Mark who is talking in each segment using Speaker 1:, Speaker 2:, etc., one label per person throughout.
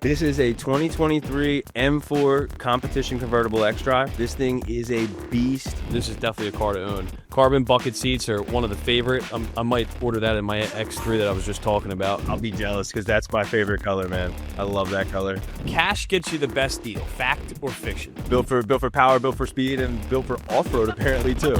Speaker 1: This is a 2023 M4 competition convertible X-Drive. This thing is a beast.
Speaker 2: This is definitely a car to own. Carbon bucket seats are one of the favorite. I might order that in my X3 that I was just talking about.
Speaker 1: I'll be jealous because that's my favorite color, man. I love that color.
Speaker 2: Cash gets you the best deal. Fact or fiction?
Speaker 1: Built for power, built for speed, and built for off-road apparently too.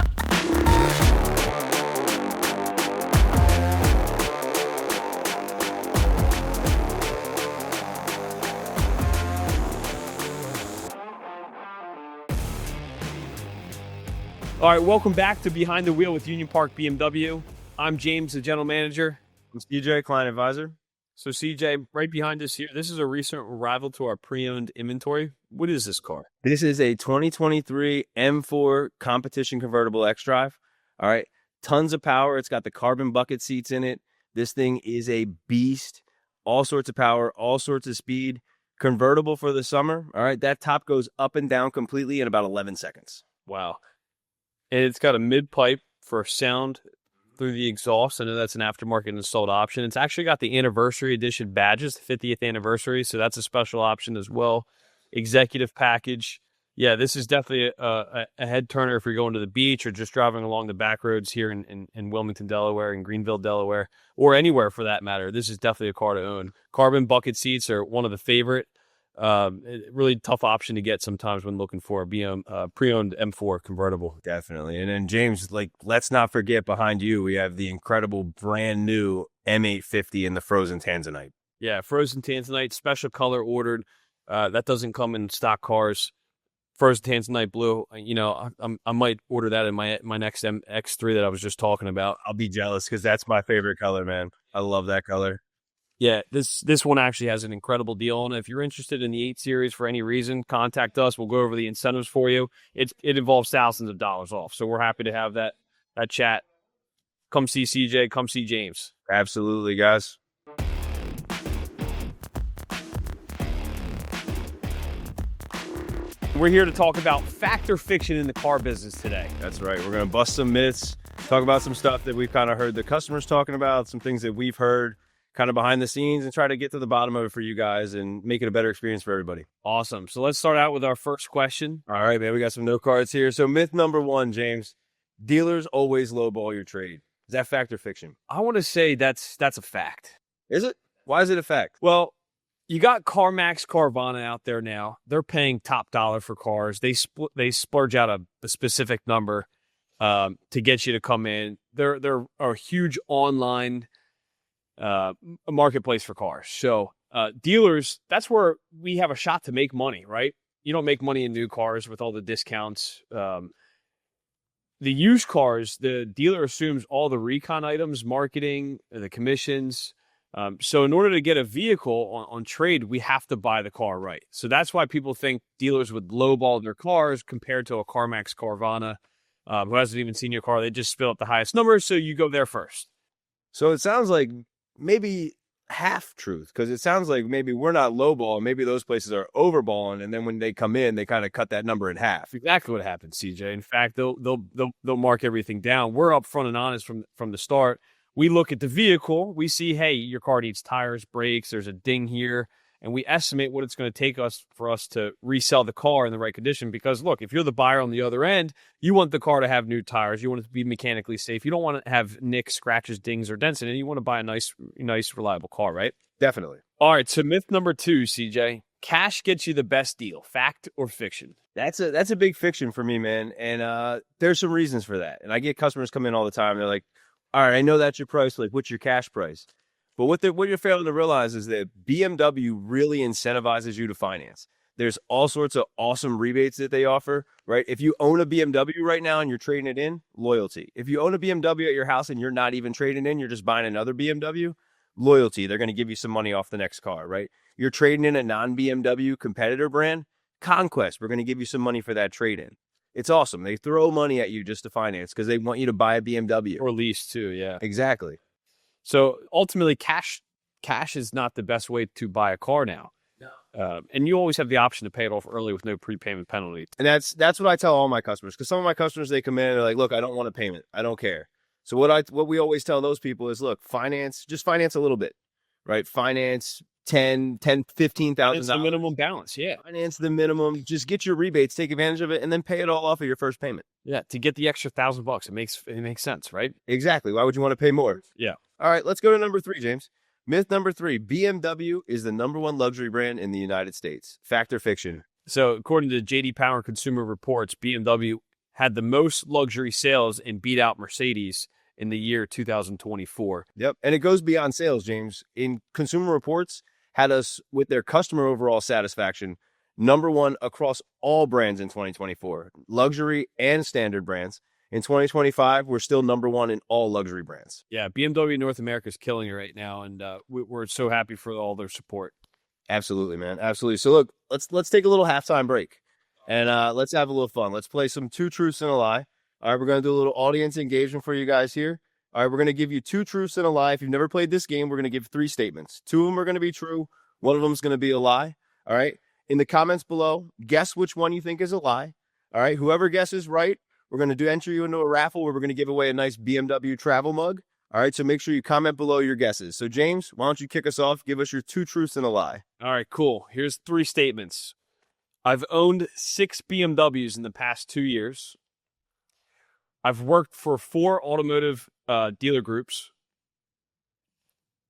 Speaker 2: All right, welcome back to Behind the Wheel with Union Park BMW. I'm James, the general manager.
Speaker 1: I'm CJ, client advisor.
Speaker 2: So CJ, right behind us here, this is a recent arrival to our pre-owned inventory. What is this car?
Speaker 1: This is a 2023 M4 competition convertible X-Drive. All right, tons of power. It's got the carbon bucket seats in it. This thing is a beast. All sorts of power, all sorts of speed. Convertible for the summer. All right, that top goes up and down completely in about 11 seconds.
Speaker 2: Wow. And it's got a mid-pipe for sound through the exhaust. I know that's an aftermarket installed option. It's actually got the anniversary edition badges, the 50th anniversary, so that's a special option as well. Executive package. Yeah, this is definitely a head turner if you're going to the beach or just driving along the back roads here in Wilmington, Delaware, and Greenville, Delaware, or anywhere for that matter. This is definitely a car to own. Carbon bucket seats are one of the favorite. Really tough option to get sometimes when looking for a pre-owned M4 convertible.
Speaker 1: Definitely. And then James, let's not forget behind you, we have the incredible brand new M850 in the frozen tanzanite.
Speaker 2: Yeah, frozen tanzanite, special color ordered. That doesn't come in stock cars. Frozen tanzanite blue. You know, I might order that in my next X3 that I was just talking about.
Speaker 1: I'll be jealous because that's my favorite color, man. I love that color.
Speaker 2: Yeah, this one actually has an incredible deal on it. If you're interested in the 8 Series for any reason, contact us. We'll go over the incentives for you. It involves thousands of dollars off. So we're happy to have that chat. Come see CJ, come see James.
Speaker 1: Absolutely, guys.
Speaker 2: We're here to talk about fact or fiction in the car business today.
Speaker 1: That's right. We're going to bust some myths, talk about some stuff that we've kind of heard the customers talking about, some things that we've heard kind of behind the scenes, and try to get to the bottom of it for you guys and make it a better experience for everybody.
Speaker 2: Awesome. So let's start out with our first question.
Speaker 1: All right, man, we got some note cards here. So myth number 1, James, dealers always lowball your trade. Is that fact or fiction?
Speaker 2: I want to say that's a fact.
Speaker 1: Is it? Why is it a fact?
Speaker 2: Well, you got CarMax, Carvana out there now. They're paying top dollar for cars. They splurge out a specific number to get you to come in. They're a huge online a marketplace for cars. So dealers, that's where we have a shot to make money, right? You don't make money in new cars with all the discounts. The used cars, the dealer assumes all the recon items, marketing, the commissions. So in order to get a vehicle on trade, we have to buy the car right. So that's why people think dealers would lowball their cars compared to a CarMax, Carvana, who hasn't even seen your car. They just spit up the highest numbers, so you go there first.
Speaker 1: So it sounds like maybe half truth, because it sounds like maybe we're not lowballing, maybe those places are overballing, and then when they come in, they kind of cut that number in half.
Speaker 2: Exactly what happens, CJ. In fact, they'll mark everything down. We're upfront and honest from the start. We look at the vehicle, we see, hey, your car needs tires, brakes, there's a ding here, and we estimate what it's going to take for us to resell the car in the right condition. Because look, if you're the buyer on the other end, you want the car to have new tires, you want it to be mechanically safe, you don't want to have nicks, scratches, dings, or dents in it. You want to buy a nice, reliable car, right?
Speaker 1: Definitely.
Speaker 2: All right, so myth number 2, CJ. Cash gets you the best deal. Fact or fiction?
Speaker 1: That's a big fiction for me, man. And there's some reasons for that. And I get customers come in all the time. They're like, all right, I know that's your price. Like, what's your cash price? But what you're failing to realize is that BMW really incentivizes you to finance. There's all sorts of awesome rebates that they offer, right? If you own a BMW right now and you're trading it in, loyalty. If you own a BMW at your house and you're not even trading in, you're just buying another BMW, loyalty. They're going to give you some money off the next car, right? You're trading in a non-BMW competitor brand, Conquest. We're going to give you some money for that trade-in. It's awesome. They throw money at you just to finance because they want you to buy a BMW.
Speaker 2: Or lease too, yeah.
Speaker 1: Exactly.
Speaker 2: So ultimately, cash is not the best way to buy a car now. No. And you always have the option to pay it off early with no prepayment penalty.
Speaker 1: And that's what I tell all my customers, because some of my customers, they come in and they're like, look, I don't want a payment. I don't care. So what we always tell those people is, look, just finance a little bit, right? Finance $15,000.
Speaker 2: It's the minimum balance. Yeah.
Speaker 1: Finance the minimum. Just get your rebates, take advantage of it, and then pay it all off of your first payment.
Speaker 2: Yeah. To get the extra $1,000, it makes sense, right?
Speaker 1: Exactly. Why would you want to pay more?
Speaker 2: Yeah.
Speaker 1: All right, let's go to number 3, James. Myth number 3, BMW is the #1 luxury brand in the United States. Fact or fiction?
Speaker 2: So according to J.D. Power Consumer Reports, BMW had the most luxury sales and beat out Mercedes in the year 2024.
Speaker 1: Yep. And it goes beyond sales, James. In Consumer Reports, had us with their customer overall satisfaction #1 across all brands in 2024, luxury and standard brands. In 2025, we're still #1 in all luxury brands.
Speaker 2: Yeah, BMW North America is killing it right now, and we're so happy for all their support.
Speaker 1: Absolutely, man. Absolutely. So look, let's take a little halftime break, and let's have a little fun. Let's play some 2 truths and a lie. All right, we're going to do a little audience engagement for you guys here. All right, we're going to give you 2 truths and a lie. If you've never played this game, we're going to give 3 statements. 2 of them are going to be true. 1 of them is going to be a lie. All right. In the comments below, guess which one you think is a lie. All right. Whoever guesses right, we're going to enter you into a raffle where we're going to give away a nice BMW travel mug. All right. So make sure you comment below your guesses. So James, why don't you kick us off? Give us your 2 truths and a lie.
Speaker 2: All right, cool. Here's 3 statements. I've owned 6 BMWs in the past 2 years. I've worked for 4 automotive dealer groups.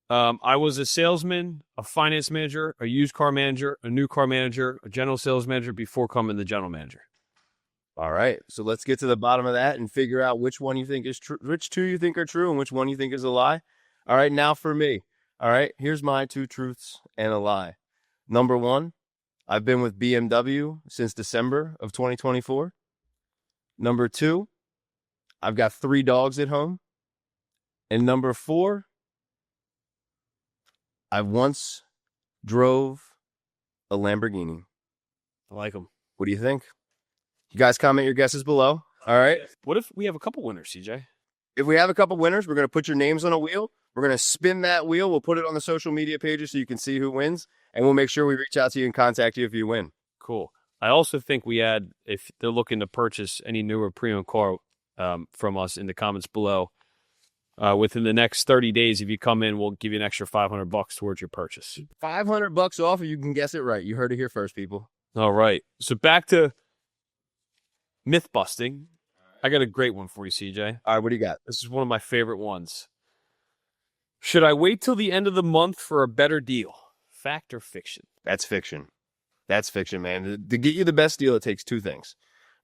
Speaker 2: I was a salesman, a finance manager, a used car manager, a new car manager, a general sales manager before coming the general manager.
Speaker 1: All right. So let's get to the bottom of that and figure out which one you think is true, which 2 you think are true, and which one you think is a lie. All right. Now for me. All right. Here's my 2 truths and a lie. Number 1, I've been with BMW since December of 2024. Number 2, I've got 3 dogs at home. And number 4, I once drove a Lamborghini.
Speaker 2: I like them.
Speaker 1: What do you think? You guys comment your guesses below. All right.
Speaker 2: What if we have a couple winners, CJ?
Speaker 1: If we have a couple winners, we're going to put your names on a wheel. We're going to spin that wheel. We'll put it on the social media pages so you can see who wins. And we'll make sure we reach out to you and contact you if you win.
Speaker 2: Cool. I also think we add, if they're looking to purchase any newer pre-owned car from us, in the comments below, within the next 30 days, if you come in, we'll give you an extra $500 towards your purchase.
Speaker 1: $500 off if you can guess it right. You heard it here first, people.
Speaker 2: All right. So back to myth busting. I got a great one for you, CJ.
Speaker 1: All right, what do you got?
Speaker 2: This is one of my favorite ones. Should I wait till the end of the month for a better deal? Fact or fiction?
Speaker 1: That's fiction. That's fiction, man. To get you the best deal, it takes 2 things.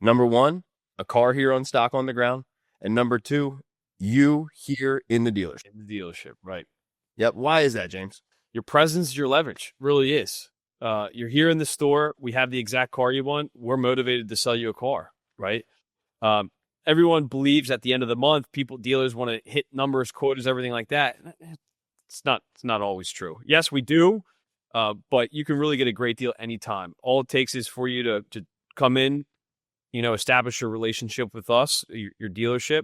Speaker 1: Number 1, a car here on stock on the ground. And number 2, you here in the dealership.
Speaker 2: In the dealership, right.
Speaker 1: Yep. Why is that, James?
Speaker 2: Your presence is your leverage. Really is. You're here in the store. We have the exact car you want. We're motivated to sell you a car, right? Everyone believes at the end of the month, dealers want to hit numbers, quotas, everything like that. It's not always true. Yes, we do, but you can really get a great deal anytime. All it takes is for you to come in, establish a relationship with us, your dealership.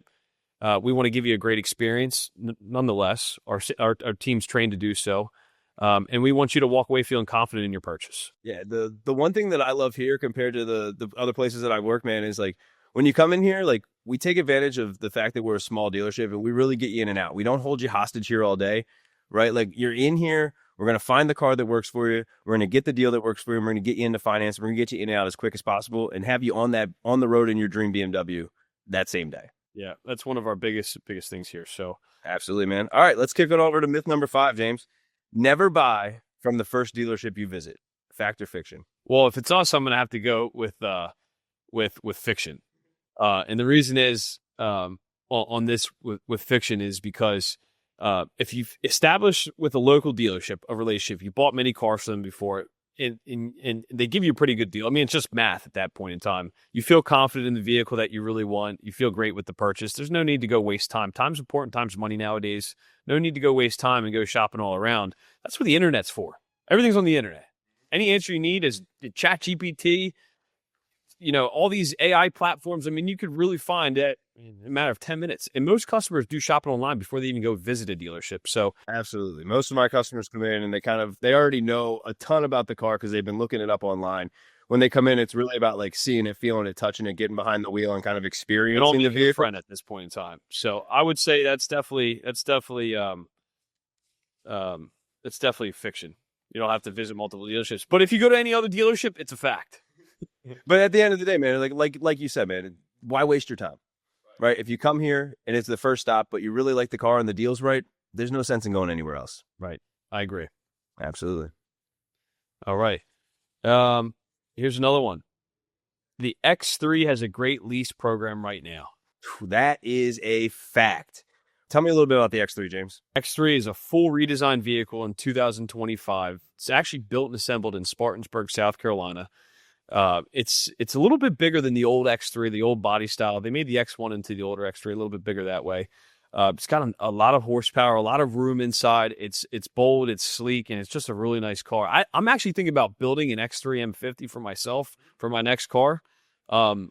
Speaker 2: We want to give you a great experience. Nonetheless, our team's trained to do so. And we want you to walk away feeling confident in your purchase.
Speaker 1: Yeah, the one thing that I love here compared to the other places that I work, man, is like when you come in here, like we take advantage of the fact that we're a small dealership and we really get you in and out. We don't hold you hostage here all day, right? Like you're in here, we're going to find the car that works for you. We're going to get the deal that works for you. We're going to get you into finance. We're going to get you in and out as quick as possible and have you on the road in your dream BMW that same day.
Speaker 2: Yeah, that's one of our biggest things here. So
Speaker 1: absolutely, man. All right, let's kick it over to myth number 5, James. Never buy from the first dealership you visit. Fact or fiction?
Speaker 2: Well, if it's us, I'm going to have to go with fiction. And the reason is on this with fiction is because if you've established with a local dealership a relationship, you bought many cars from them before, and they give you a pretty good deal. I mean, it's just math at that point in time. You feel confident in the vehicle that you really want. You feel great with the purchase. There's no need to go waste time. Time's important. Time's money nowadays. No need to go waste time and go shopping all around. That's what the internet's for. Everything's on the internet. Any answer you need is ChatGPT, all these AI platforms. I mean, you could really find it in a matter of 10 minutes. And most customers do shopping online before they even go visit a dealership. So
Speaker 1: absolutely. Most of my customers come in and they already know a ton about the car because they've been looking it up online. When they come in, it's really about like seeing it, feeling it, touching it, getting behind the wheel and kind of experiencing the vehicle.
Speaker 2: Friend at this point in time. So I would say that's definitely fiction. You don't have to visit multiple dealerships. But if you go to any other dealership, it's a fact.
Speaker 1: But at the end of the day, man, like you said, man, why waste your time, right? If you come here and it's the first stop, but you really like the car and the deal's right, there's no sense in going anywhere else.
Speaker 2: Right. I agree.
Speaker 1: Absolutely.
Speaker 2: All right. Here's another one. The X3 has a great lease program right now.
Speaker 1: That is a fact. Tell me a little bit about the X3, James.
Speaker 2: X3 is a full redesigned vehicle in 2025. It's actually built and assembled in Spartanburg, South Carolina. It's a little bit bigger than the old X3, the old body style. They made the X1 into the older X3, a little bit bigger that way. It's got a lot of horsepower, a lot of room inside. It's bold, it's sleek, and it's just a really nice car. I'm actually thinking about building an X3 M50 for myself for my next car, and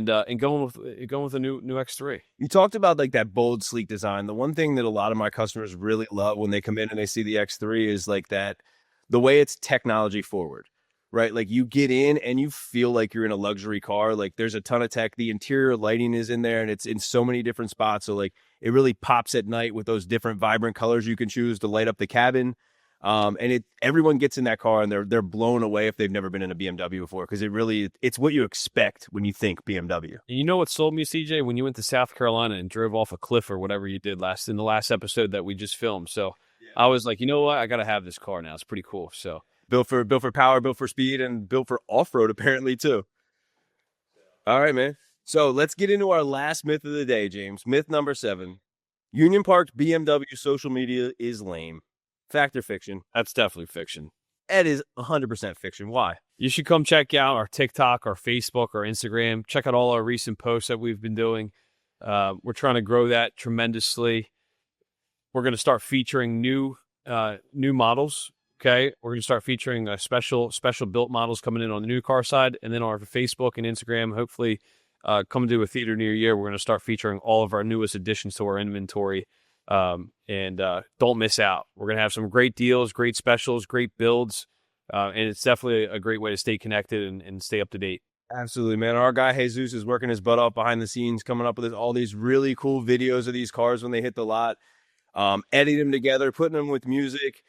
Speaker 2: going with a new X3.
Speaker 1: You talked about like that bold, sleek design. The one thing that a lot of my customers really love when they come in and they see the X3 is like that, the way it's technology forward. Right? Like you get in and you feel like you're in a luxury car. Like there's a ton of tech. The interior lighting is in there and it's in so many different spots. So like it really pops at night with those different vibrant colors you can choose to light up the cabin. And everyone gets in that car and they're blown away if they've never been in a BMW before, because it's what you expect when you think BMW.
Speaker 2: You know what sold me, CJ? When you went to South Carolina and drove off a cliff or whatever you did in the last episode that we just filmed. So I was like, you know what? I got to have this car now. It's pretty cool. So
Speaker 1: built for power, built for speed, and built for off-road apparently too. All right, man. So let's get into our last myth of the day, James. Myth number 7. Union Park's BMW social media is lame. Fact or fiction?
Speaker 2: that's definitely fiction.
Speaker 1: It is 100% fiction. Why?
Speaker 2: You should come check out our TikTok, our Facebook, our Instagram. Check out all our recent posts that we've been doing. We're trying to grow that tremendously. We're going to start featuring new models. Okay, we're going to start featuring special built models coming in on the new car side, and then on our Facebook and Instagram, hopefully coming to a theater near you, we're going to start featuring all of our newest additions to our inventory. And don't miss out. We're going to have some great deals, great specials, great builds, and it's definitely a great way to stay connected and stay up to date.
Speaker 1: Absolutely, man. Our guy Jesus is working his butt off behind the scenes, coming up with all these really cool videos of these cars when they hit the lot, editing them together, putting them with music.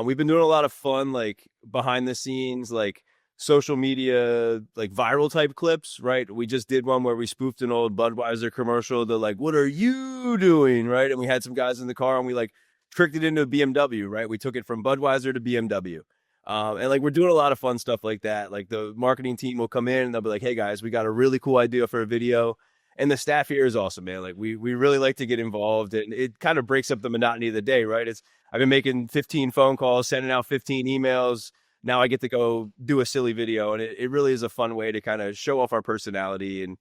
Speaker 1: We've been doing a lot of fun, like behind the scenes, like social media, like viral type clips, right? We just did one where we spoofed an old Budweiser commercial. They're like, "What are you doing?" Right? And we had some guys in the car and we like tricked it into a BMW, right? We took it from Budweiser to BMW. And like we're doing a lot of fun stuff like that. Like the marketing team will come in and they'll be like, "Hey guys, we got a really cool idea for a video." And the staff here is awesome, man. Like we really like to get involved, and it kind of breaks up the monotony of the day, right? I've been making 15 phone calls, sending out 15 emails. Now I get to go do a silly video, and it really is a fun way to kind of show off our personality and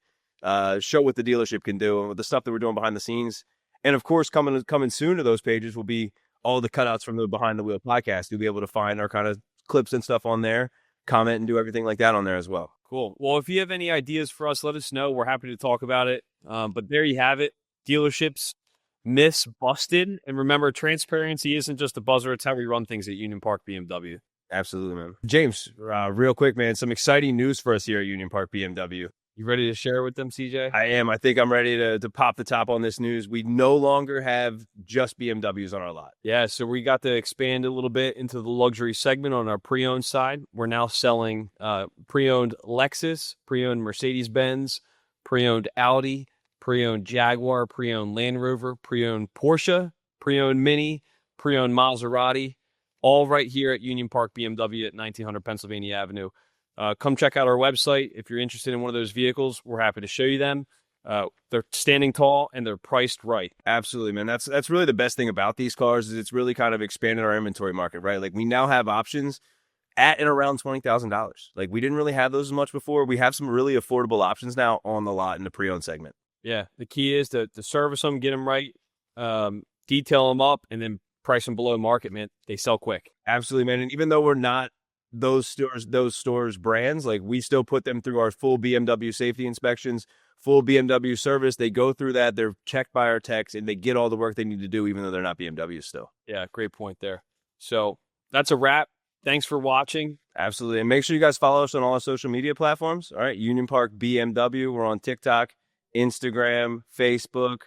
Speaker 1: show what the dealership can do and with the stuff that we're doing behind the scenes. And of course, coming soon to those pages will be all the cutouts from the Behind the Wheel podcast. You'll be able to find our kind of clips and stuff on there, comment and do everything like that on there as well.
Speaker 2: Cool. Well, if you have any ideas for us, let us know. We're happy to talk about it. But there you have it. Dealerships, myths busted. And remember, transparency isn't just a buzzer. It's how we run things at Union Park BMW.
Speaker 1: Absolutely, man. James, real quick, man, some exciting news for us here at Union Park BMW.
Speaker 2: You ready to share with them, CJ?
Speaker 1: I am. I think I'm ready to pop the top on this news. We no longer have just BMWs on our lot.
Speaker 2: Yeah, so we got to expand a little bit into the luxury segment on our pre-owned side. We're now selling pre-owned Lexus, pre-owned Mercedes-Benz, pre-owned Audi, pre-owned Jaguar, pre-owned Land Rover, pre-owned Porsche, pre-owned Mini, pre-owned Maserati, all right here at Union Park BMW at 1900 Pennsylvania Avenue. Come check out our website. If you're interested in one of those vehicles, we're happy to show you them. They're standing tall and they're priced right.
Speaker 1: Absolutely, man. That's really the best thing about these cars is it's really kind of expanded our inventory market, right? Like we now have options at and around $20,000. Like we didn't really have those as much before. We have some really affordable options now on the lot in the pre-owned segment.
Speaker 2: Yeah, the key is to service them, get them right, detail them up, and then price them below market, man. They sell quick.
Speaker 1: Absolutely, man. And even though we're not those stores brands, like we still put them through our full BMW safety inspections, full BMW service. They go through that. They're checked by our techs and they get all the work they need to do, even though they're not BMWs still.
Speaker 2: Yeah, great point there. So that's a wrap. Thanks for watching.
Speaker 1: Absolutely. And make sure you guys follow us on all our social media platforms. All right. Union Park BMW. We're on TikTok, Instagram, Facebook.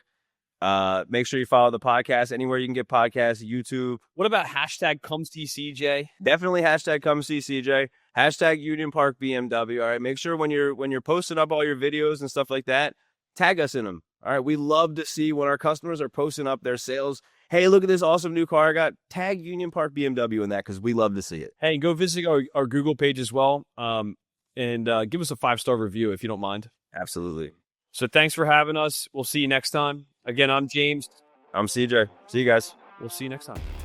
Speaker 1: Make sure you follow the podcast anywhere you can get podcasts, YouTube.
Speaker 2: What about hashtag come see CJ?
Speaker 1: Definitely hashtag come see CJ. Hashtag Union Park BMW. All right. Make sure when you're posting up all your videos and stuff like that, tag us in them. All right. We love to see when our customers are posting up their sales. Hey, look at this awesome new car I got. Tag Union Park BMW in that because we love to see it.
Speaker 2: Hey, go visit our Google page as well. And give us a 5-star review if you don't mind.
Speaker 1: Absolutely.
Speaker 2: So thanks for having us. We'll see you next time. Again, I'm James.
Speaker 1: I'm CJ. See you guys.
Speaker 2: We'll see you next time.